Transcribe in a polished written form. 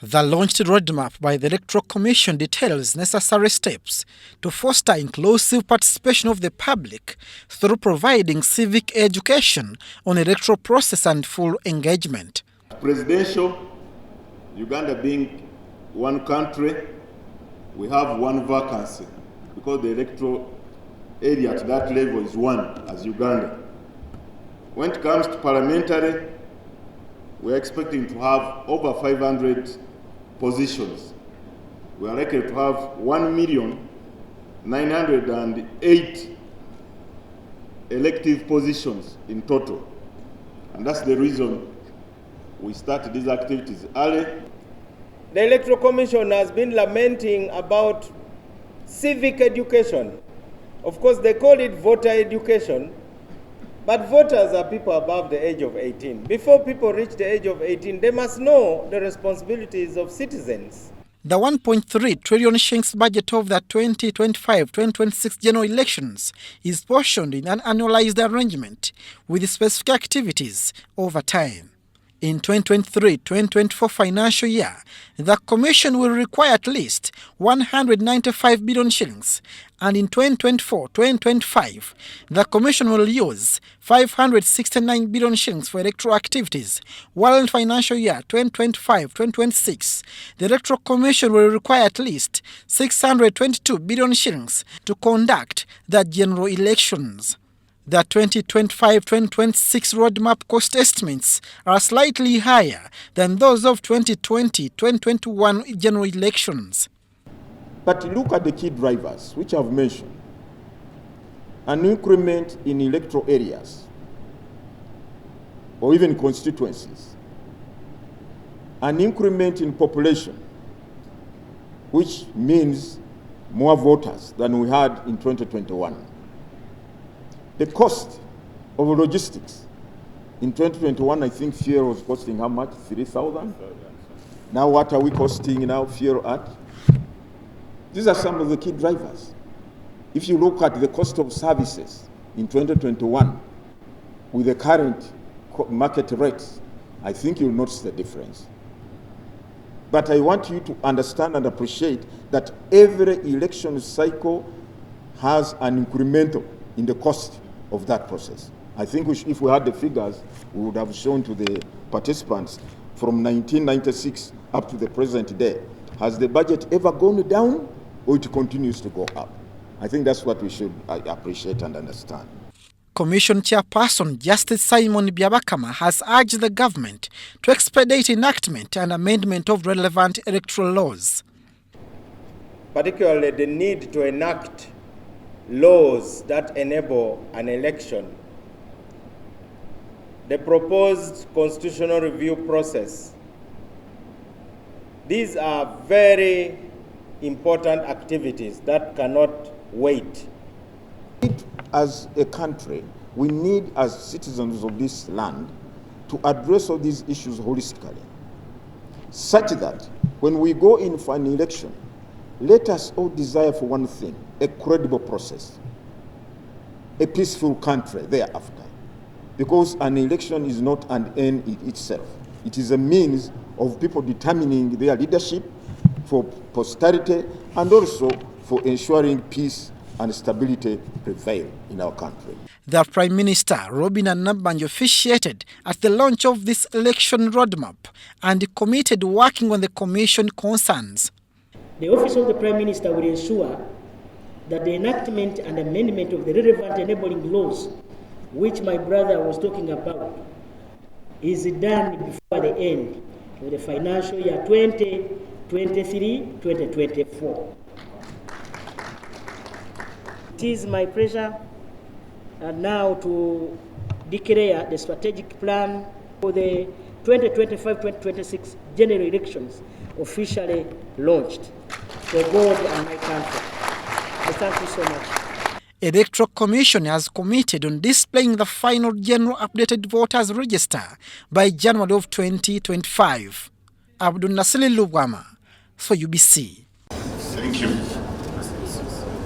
The launched roadmap by the Electoral Commission details necessary steps to foster inclusive participation of the public through providing civic education on electoral process and full engagement. Presidential, Uganda being one country, we have one vacancy because the electoral area at that level is one as Uganda. When it comes to parliamentary, we're expecting to have over 500 positions. We are likely to have 1,908,000 elective positions in total. And that's the reason we started these activities early. The Electoral Commission has been lamenting about civic education. Of course, they call it voter education, but voters are people above the age of 18. Before people reach the age of 18, they must know the responsibilities of citizens. The 1.3 trillion shillings budget of the 2025-2026 general elections is portioned in an annualized arrangement with specific activities over time. In 2023-2024 financial year, the Commission will require at least 195 billion shillings, and in 2024-2025, the Commission will use 569 billion shillings for electoral activities, while in financial year 2025-2026, the Electoral Commission will require at least 622 billion shillings to conduct the general elections. The 2025-2026 roadmap cost estimates are slightly higher than those of 2020-2021 general elections. But look at the key drivers, which I've mentioned. An increment in electoral areas, or even constituencies. An increment in population, which means more voters than we had in 2021. The cost of logistics. In 2021, I think fuel was costing how much? 3,000? Now what are we costing now fuel at? These are some of the key drivers. If you look at the cost of services in 2021 with the current market rates, I think you'll notice the difference. But I want you to understand and appreciate that every election cycle has an incremental in the cost of that process. I think if we had the figures, we would have shown to the participants from 1996 up to the present day. Has the budget ever gone down, or it continues to go up? I think that's what we should appreciate and understand. Commission chairperson Justice Simon Byabakama has urged the government to expedite enactment and amendment of relevant electoral laws. Particularly the need to enact laws that enable an election. The proposed constitutional review process. These are very important activities that cannot wait. As a country, we need, as citizens of this land, to address all these issues holistically, such that when we go in for an election, let us all desire for one thing: a credible process, a peaceful country thereafter. Because an election is not an end in itself. It is a means of people determining their leadership for posterity and also for ensuring peace and stability prevail in our country. The Prime Minister, Robin Nabbanja, officiated at the launch of this election roadmap and committed working on the Commission concerns. The Office of the Prime Minister will ensure that the enactment and amendment of the relevant enabling laws, which my brother was talking about, is done before the end of the financial year 2023-2024. It is my pleasure now to declare the strategic plan for the 2025-2026 general elections officially launched for God and my country. I thank you so much. Electoral Commission has committed on displaying the final general updated voters register by January of 2025. Abdul Nasili Lubwama for UBC. Thank you.